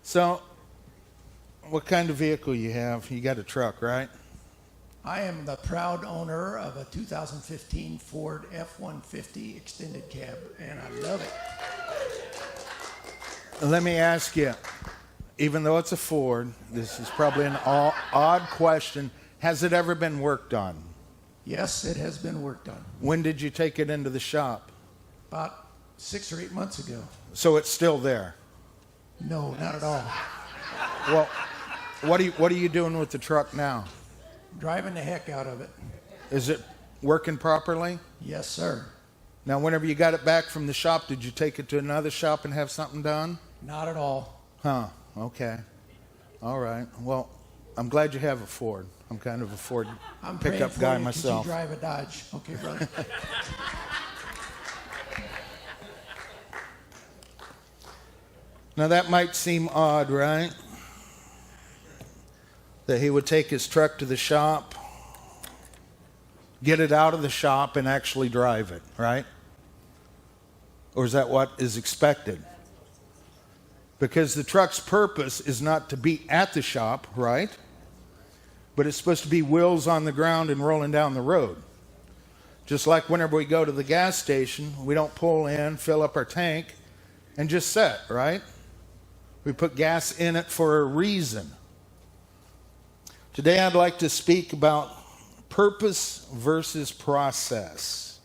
So, what kind of vehicle you have? You got a truck, right? I am the proud owner of a 2015 Ford F-150 extended cab, and I love it. Let me ask you, even though it's a Ford, this is probably an odd question. Has it ever been worked on? Yes, it has been worked on. When did you take it into the shop? About 6 or 8 months ago. So it's still there? No, not at all. Well, what are you doing with the truck now? Driving the heck out of it. Is it working properly? Yes, sir. Now, whenever you got it back from the shop, did you take it to another shop and have something done? Not at all. Huh, okay. All right. Well, I'm glad you have a Ford. I'm kind of a Ford I'm pickup guy myself. You drive a Dodge. Okay, brother. Now, that might seem odd, right? That he would take his truck to the shop, get it out of the shop, and actually drive it, right? Or is that what is expected? Because the truck's purpose is not to be at the shop, right? But it's supposed to be wheels on the ground and rolling down the road. Just like whenever we go to the gas station, we don't pull in, fill up our tank, and just set, right? We put gas in it for a reason. Today I'd like to speak about purpose versus process.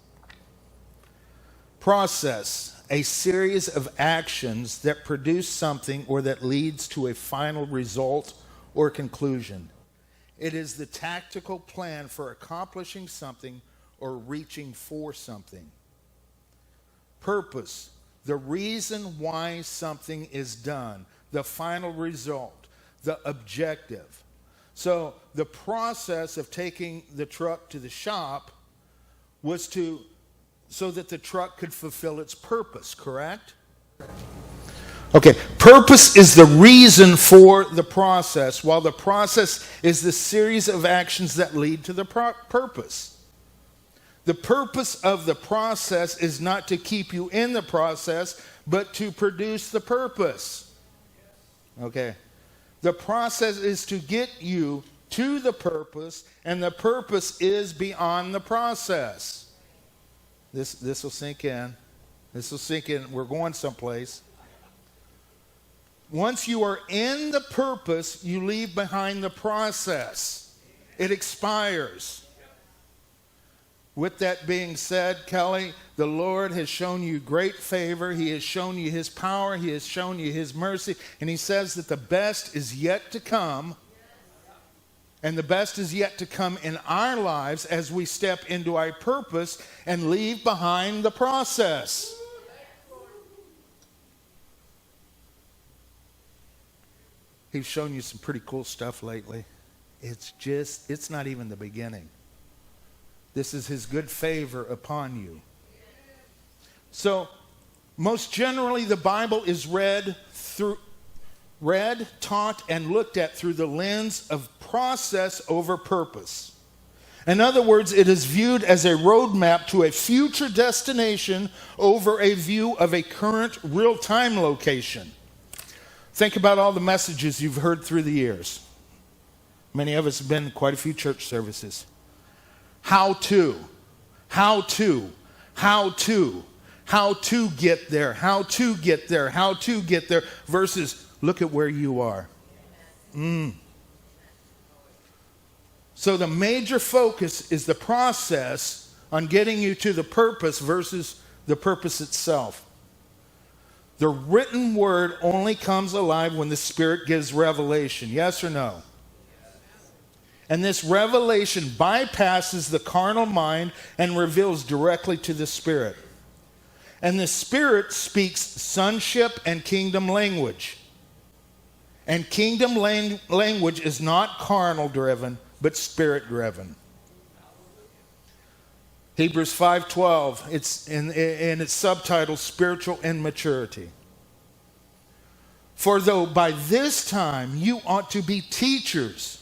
Process, a series of actions that produce something or that leads to a final result or conclusion. It is the tactical plan for accomplishing something or reaching for something. Purpose, the reason why something is done, the final result, the objective. So the process of taking the truck to the shop was so that the truck could fulfill its purpose, correct? Okay, purpose is the reason for the process, while the process is the series of actions that lead to the purpose. The purpose of the process is not to keep you in the process, but to produce the purpose. Okay. The process is to get you to the purpose, and the purpose is beyond the process. This will sink in. This will sink in. We're going someplace. Once you are in the purpose, you leave behind the process. It expires. With that being said, Kelly, the Lord has shown you great favor. He has shown you His power. He has shown you His mercy. And He says that the best is yet to come. And the best is yet to come in our lives as we step into our purpose and leave behind the process. He's shown you some pretty cool stuff lately. It's not even the beginning. This is His good favor upon you. So, most generally, the Bible is read, taught, and looked at through the lens of process over purpose. In other words, it is viewed as a roadmap to a future destination over a view of a current real-time location. Think about all the messages you've heard through the years. Many of us have been in quite a few church services. How to get there, versus look at where you are. So the major focus is the process on getting you to the purpose versus the purpose itself. The written word only comes alive when the Spirit gives revelation. Yes or no? And this revelation bypasses the carnal mind and reveals directly to the Spirit. And the Spirit speaks sonship and kingdom language. And kingdom language is not carnal driven, but Spirit driven. Hebrews 5:12, it's in its subtitle, Spiritual Immaturity. For though by this time you ought to be teachers,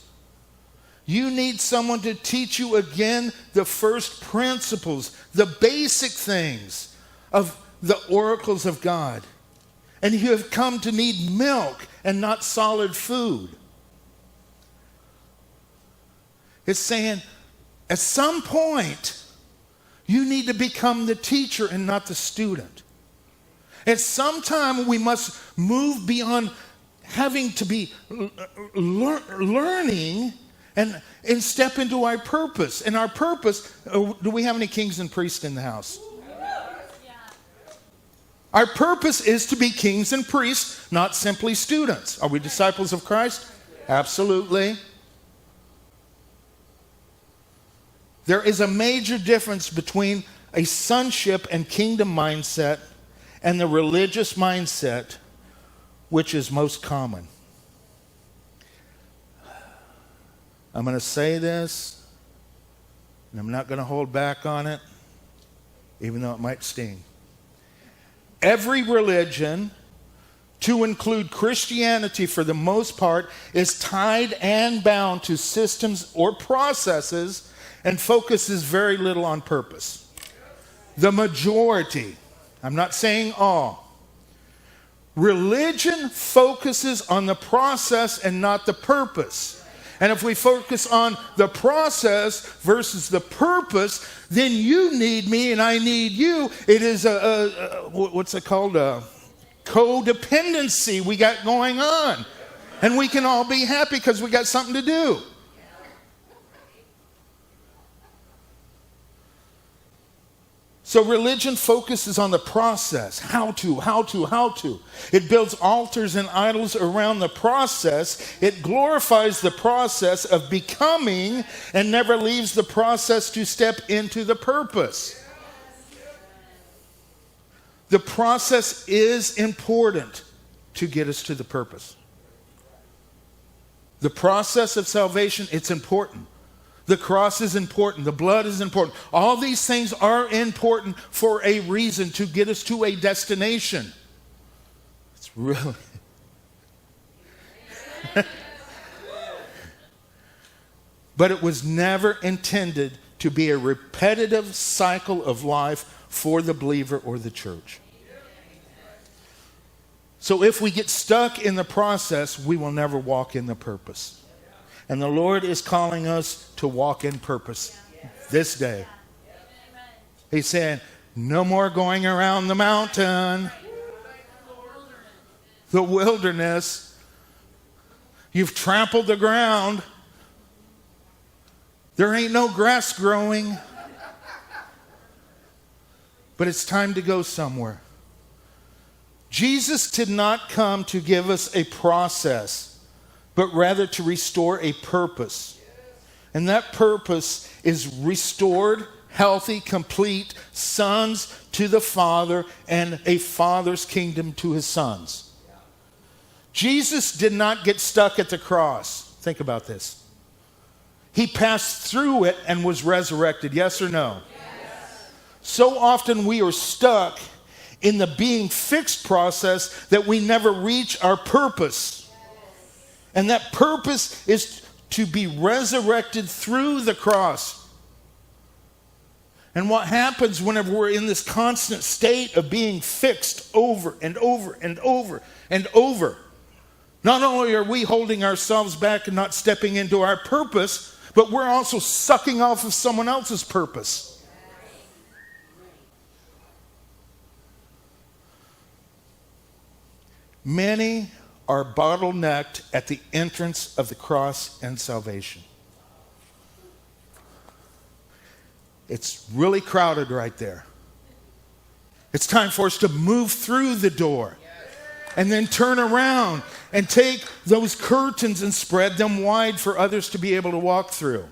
you need someone to teach you again the first principles, the basic things of the oracles of God. and you have come to need milk and not solid food. It's saying, at some point, you need to become the teacher and not the student. At some time, we must move beyond having to be learning and step into our purpose. And our purpose, do we have any kings and priests in the house? Our purpose is to be kings and priests, not simply students. Are we disciples of Christ? Absolutely. There is a major difference between a sonship and kingdom mindset and the religious mindset, which is most common. I'm going to say this, and I'm not going to hold back on it, even though it might sting. Every religion, to include Christianity for the most part, is tied and bound to systems or processes and focuses very little on purpose. The majority, I'm not saying all, religion focuses on the process and not the purpose. And if we focus on the process versus the purpose, then you need me and I need you. It is what's it called? A codependency we got going on. And we can all be happy because we got something to do. So religion focuses on the process. How to. It builds altars and idols around the process. It glorifies the process of becoming and never leaves the process to step into the purpose. The process is important to get us to the purpose. The process of salvation, it's important. The cross is important. The blood is important. All these things are important for a reason, to get us to a destination. It's really... But it was never intended to be a repetitive cycle of life for the believer or the church. So if we get stuck in the process, we will never walk in the purpose. And the Lord is calling us to walk in purpose this day. He's saying, no more going around the mountain, the wilderness. You've trampled the ground. There ain't no grass growing. But it's time to go somewhere. Jesus did not come to give us a process, but rather to restore a purpose. And that purpose is restored, healthy, complete sons to the Father and a Father's kingdom to his sons. Jesus did not get stuck at the cross. Think about this. He passed through it and was resurrected. Yes or no? Yes. So often we are stuck in the being fixed process that we never reach our purpose. And that purpose is to be resurrected through the cross. And what happens whenever we're in this constant state of being fixed over and over and over and over? Not only are we holding ourselves back and not stepping into our purpose, but we're also sucking off of someone else's purpose. Many are bottlenecked at the entrance of the cross and salvation. It's really crowded right there. It's time for us to move through the door and then turn around and take those curtains and spread them wide for others to be able to walk through.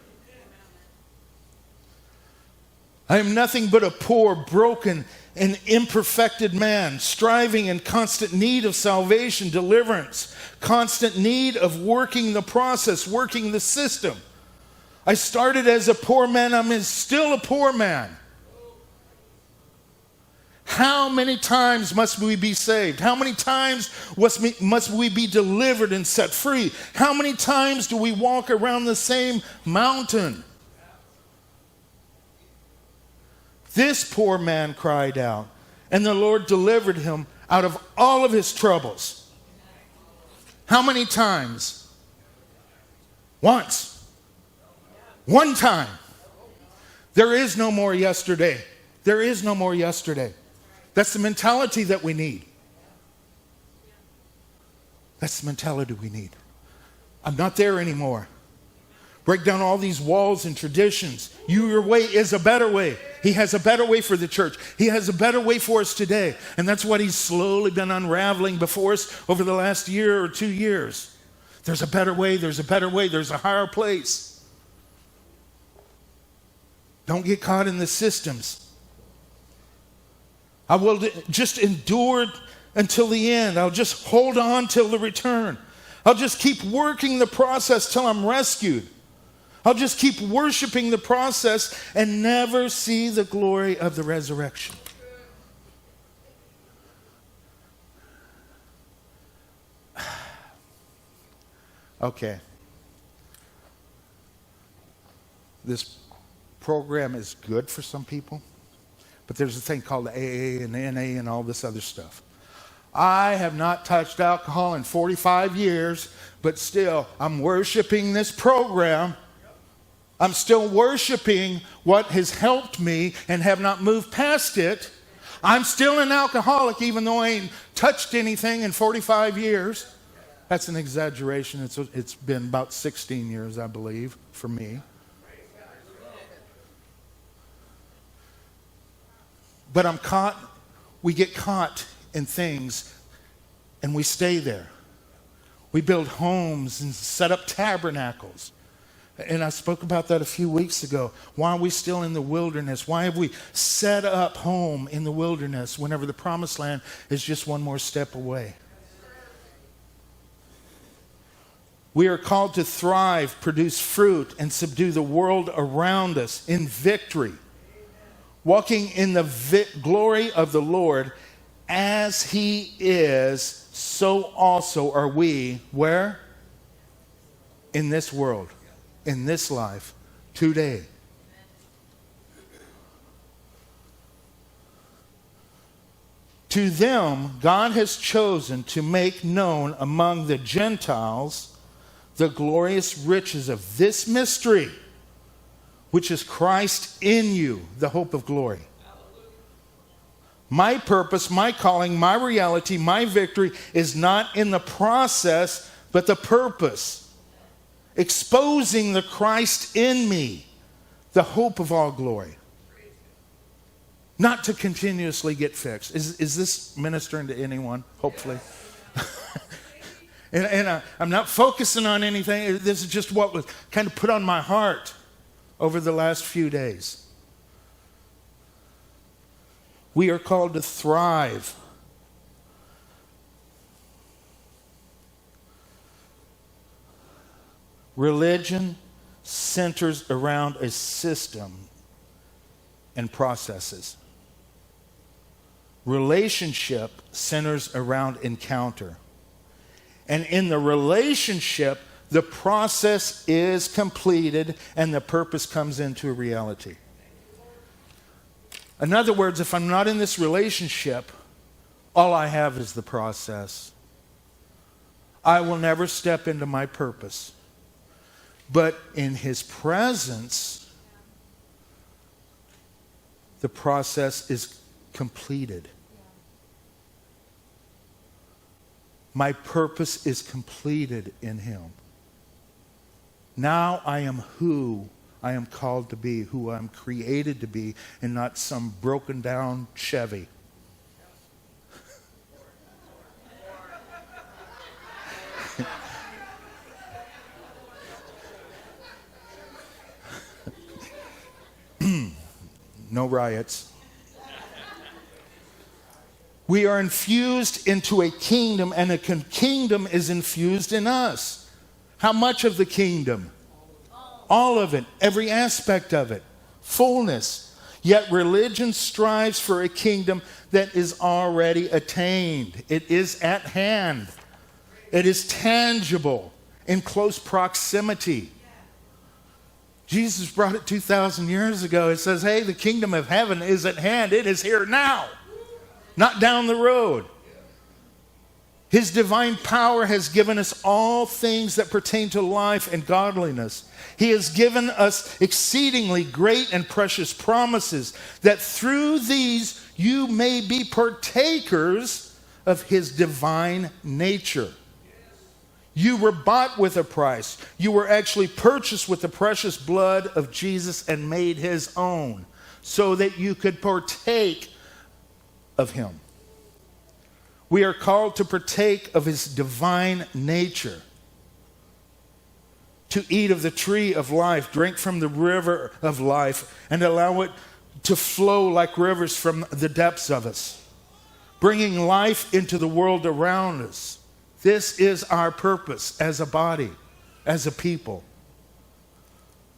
I am nothing but a poor, broken, an imperfected man, striving in constant need of salvation, deliverance, constant need of working the process, working the system. I started as a poor man, I'm still a poor man. How many times must we be saved? How many times must we be delivered and set free? How many times do we walk around the same mountain? This poor man cried out, and the Lord delivered him out of all of his troubles. How many times? Once. One time. There is no more yesterday. There is no more yesterday. That's the mentality that we need. That's the mentality we need. I'm not there anymore. Break down all these walls and traditions. Your way is a better way. He has a better way for the church. He has a better way for us today. And that's what he's slowly been unraveling before us over the last year or 2 years. There's a better way. There's a better way. There's a higher place. Don't get caught in the systems. I will just endure until the end. I'll just hold on till the return. I'll just keep working the process till I'm rescued. I'll just keep worshiping the process and never see the glory of the resurrection. Okay. This program is good for some people, but there's a thing called the AA and the NA and all this other stuff. I have not touched alcohol in 45 years, but still, I'm worshiping this program. I'm still worshiping what has helped me and have not moved past it. I'm still an alcoholic, even though I ain't touched anything in 45 years. That's an exaggeration. It's been about 16 years, I believe, for me. But we get caught in things, and we stay there. We build homes and set up tabernacles. And I spoke about that a few weeks ago. Why are we still in the wilderness? Why have we set up home in the wilderness whenever the promised land is just one more step away? We are called to thrive, produce fruit, and subdue the world around us in victory. Walking in the glory of the Lord, as he is, so also are we, where? In this world, in this life, today. To them, God has chosen to make known among the Gentiles the glorious riches of this mystery, which is Christ in you, the hope of glory. My purpose, my calling, my reality, my victory is not in the process, but the purpose. Exposing the Christ in me, the hope of all glory. Not to continuously get fixed. Is this ministering to anyone? Hopefully. And I'm not focusing on anything. This is just what was kind of put on my heart over the last few days. We are called to thrive. Religion centers around a system and processes. Relationship centers around encounter. And in the relationship, the process is completed and the purpose comes into reality. In other words, if I'm not in this relationship, all I have is the process. I will never step into my purpose. But in his presence, the process is completed. My purpose is completed in him. Now I am who I am called to be, who I'm created to be, and not some broken down Chevy. No riots. We are infused into a kingdom, and a kingdom is infused in us. How much of the kingdom? All of it, every aspect of it, fullness. Yet religion strives for a kingdom that is already attained. It is at hand. It is tangible, in close proximity. Jesus brought it 2,000 years ago. It says, hey, the kingdom of heaven is at hand. It is here now, not down the road. His divine power has given us all things that pertain to life and godliness. He has given us exceedingly great and precious promises, that through these you may be partakers of his divine nature. You were bought with a price. You were actually purchased with the precious blood of Jesus and made his own, so that you could partake of him. We are called to partake of his divine nature, to eat of the tree of life, drink from the river of life, and allow it to flow like rivers from the depths of us, bringing life into the world around us. This is our purpose as a body, as a people.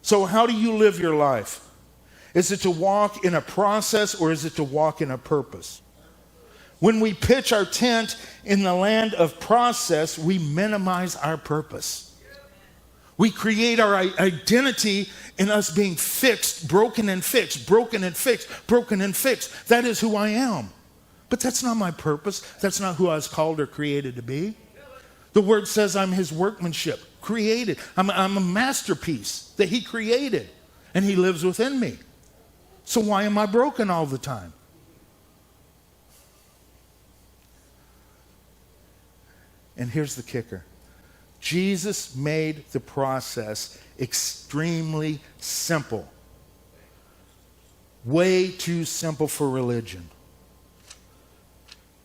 So how do you live your life? Is it to walk in a process, or is it to walk in a purpose? When we pitch our tent in the land of process, we minimize our purpose. We create our identity in us being fixed, broken and fixed, broken and fixed, broken and fixed. That is who I am. But that's not my purpose. That's not who I was called or created to be. The word says I'm his workmanship, created. I'm a masterpiece that he created, and he lives within me. So why am I broken all the time? And here's the kicker. Jesus made the process extremely simple. Way too simple for religion.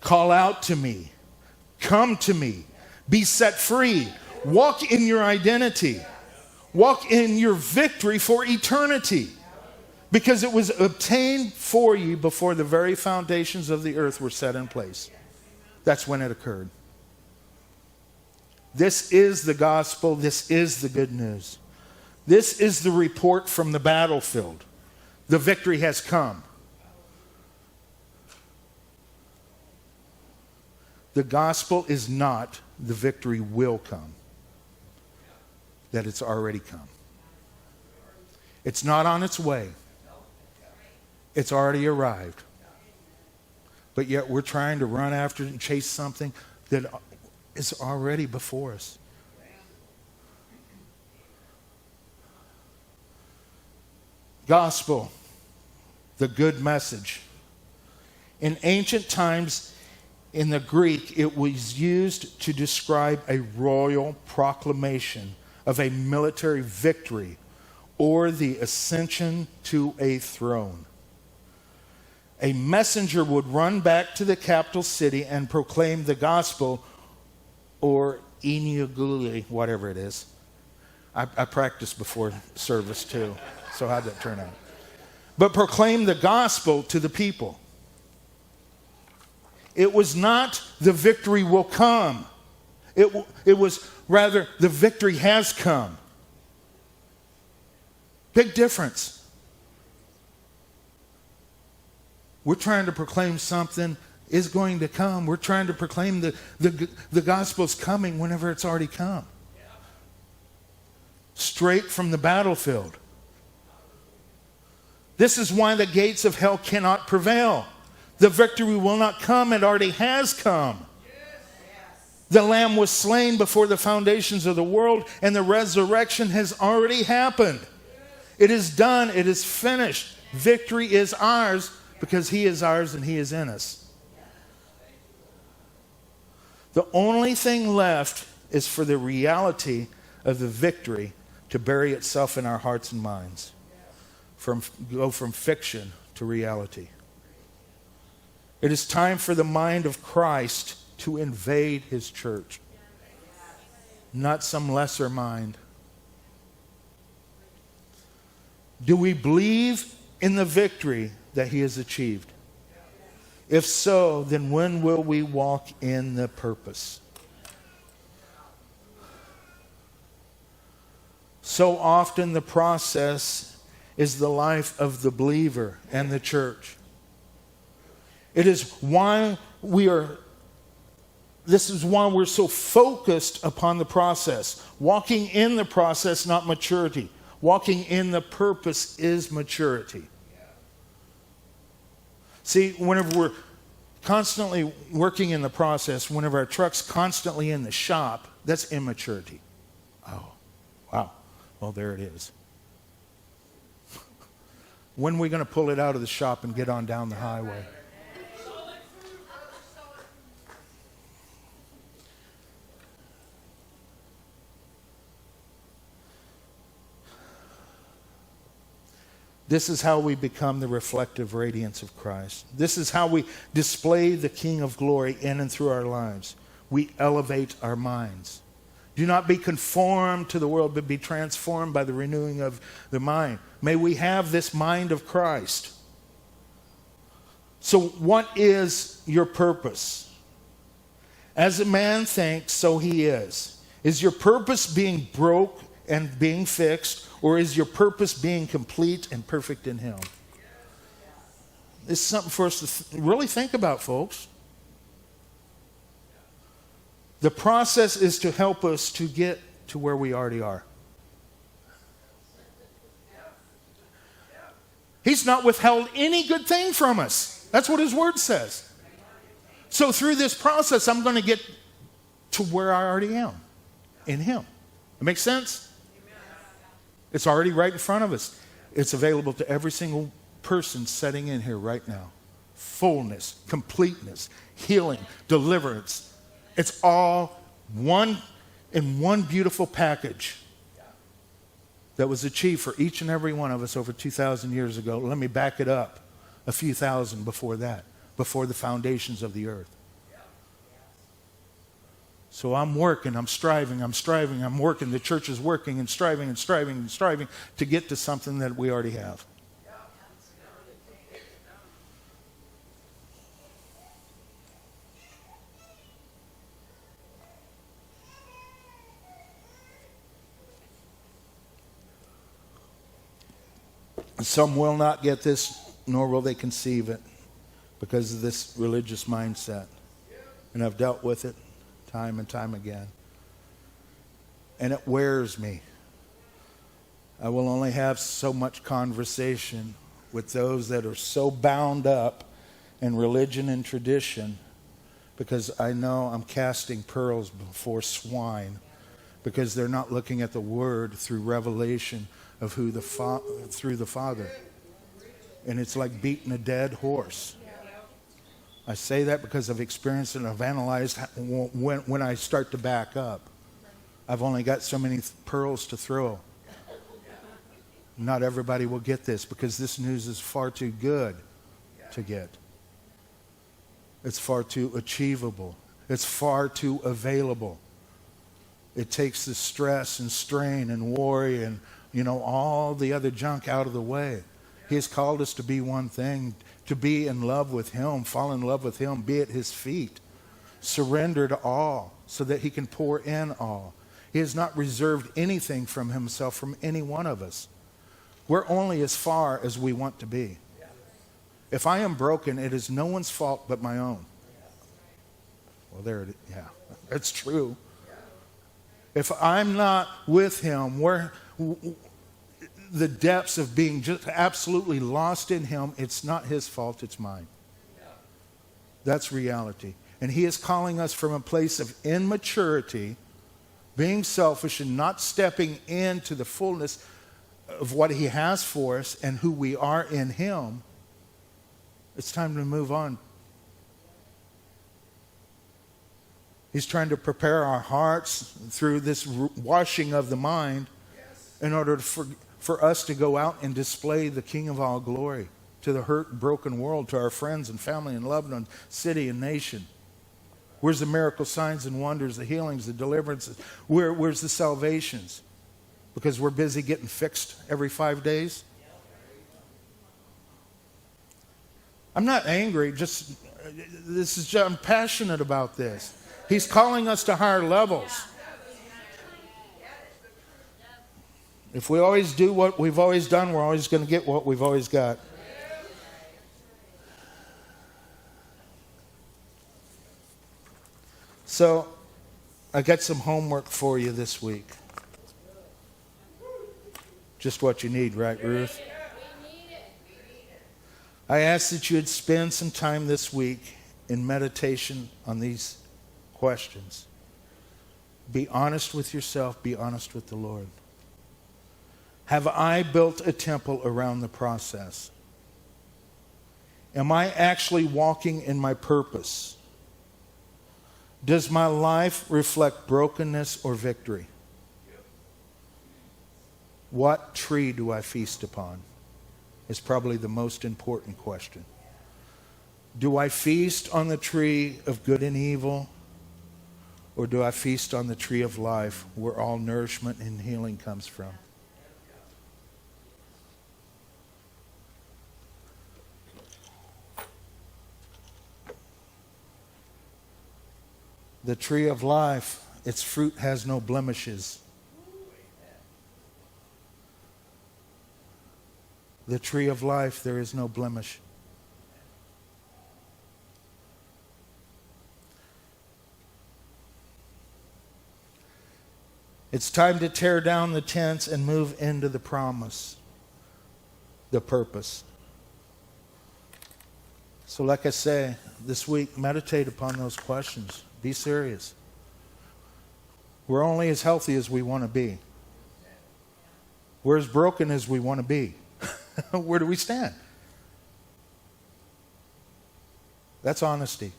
Call out to me. Come to me. Be set free. Walk in your identity. Walk in your victory for eternity. Because it was obtained for you before the very foundations of the earth were set in place. That's when it occurred. This is the gospel. This is the good news. This is the report from the battlefield. The victory has come. The gospel is not the victory will come. That it's already come. It's not on its way. It's already arrived. But yet we're trying to run after it and chase something that is already before us. Gospel, the good message. In ancient times, in the Greek, it was used to describe a royal proclamation of a military victory or the ascension to a throne. A messenger would run back to the capital city and proclaim the gospel, or Iniaguli, whatever it is. I practiced before service too, so how'd that turn out? But proclaim the gospel to the people. It was not the victory will come. It was rather the victory has come. Big difference. We're trying to proclaim something is going to come. We're trying to proclaim the gospel's coming whenever it's already come. Straight from the battlefield. This is why the gates of hell cannot prevail. The victory will not come. It already has come. The Lamb was slain before the foundations of the world, and the resurrection has already happened. It is done. It is finished. Victory is ours because he is ours and he is in us. The only thing left is for the reality of the victory to bury itself in our hearts and minds. Go from fiction to reality. It is time for the mind of Christ to invade his church. Not some lesser mind. Do we believe in the victory that he has achieved? If so, then when will we walk in the purpose? So often the process is the life of the believer and the church. It is why this is why we're so focused upon the process. Walking in the process, not maturity. Walking in the purpose is maturity. See, whenever we're constantly working in the process, whenever our truck's constantly in the shop, that's immaturity. Oh, wow. Well, there it is. When are we going to pull it out of the shop and get on down the highway? This is how we become the reflective radiance of Christ. This is how we display the King of Glory in and through our lives. We elevate our minds. Do not be conformed to the world, but be transformed by the renewing of the mind. May we have this mind of Christ. So what is your purpose? As a man thinks, so he is. Is your purpose being broke and being fixed, or is your purpose being complete and perfect in Him? This is something for us to really think about, folks. The process is to help us to get to where we already are. He's not withheld any good thing from us. That's what His Word says. So through this process, I'm going to get to where I already am, in Him. It makes sense? It's already right in front of us. It's available to every single person sitting in here right now. Fullness, completeness, healing, deliverance. It's all one in one beautiful package that was achieved for each and every one of us over 2,000 years ago. Let me back it up a few thousand before that, before the foundations of the earth. So I'm working, I'm striving, I'm working. The church is working and striving to get to something that we already have. Some will not get this, nor will they conceive it, because of this religious mindset. And I've dealt with it time and time again. And it wears me. I will only have so much conversation with those that are so bound up in religion and tradition, because I know I'm casting pearls before swine, because they're not looking at the Word through revelation of who through the Father. And it's like beating a dead horse. I say that because I've experienced it and I've analyzed when I start to back up. I've only got so many pearls to throw. Not everybody will get this, because this news is far too good to get. It's far too achievable. It's far too available. It takes the stress and strain and worry and, all the other junk out of the way. He has called us to be one thing, to be in love with Him, fall in love with Him, be at His feet, surrender to all so that He can pour in all. He has not reserved anything from Himself from any one of us. We're only as far as we want to be. If I am broken, it is no one's fault but my own. Well, there it is. Yeah, it's true. If I'm not with Him, the depths of being just absolutely lost in Him, it's not His fault, it's mine. That's reality. And He is calling us from a place of immaturity, being selfish and not stepping into the fullness of what He has for us and who we are in Him. It's time to move on. He's trying to prepare our hearts through this washing of the mind in order for us to go out and display the King of all glory to the hurt, broken world, to our friends and family and loved ones, city and nation. Where's the miracle signs and wonders, the healings, the deliverances? Where's the salvations? Because we're busy getting fixed every 5 days? I'm not angry, I'm passionate about this. He's calling us to higher levels. If we always do what we've always done, we're always going to get what we've always got. So, I got some homework for you this week. Just what you need, right, Ruth? I ask that you would spend some time this week in meditation on these questions. Be honest with yourself. Be honest with the Lord. Have I built a temple around the process? Am I actually walking in my purpose? Does my life reflect brokenness or victory? What tree do I feast upon? Is probably the most important question. Do I feast on the tree of good and evil? Or do I feast on the tree of life where all nourishment and healing comes from? The tree of life, its fruit has no blemishes. The tree of life, there is no blemish. It's time to tear down the tents and move into the promise, the purpose. So like I say, this week, meditate upon those questions. Be serious. We're only as healthy as we want to be. We're as broken as we want to be. Where do we stand? That's honesty.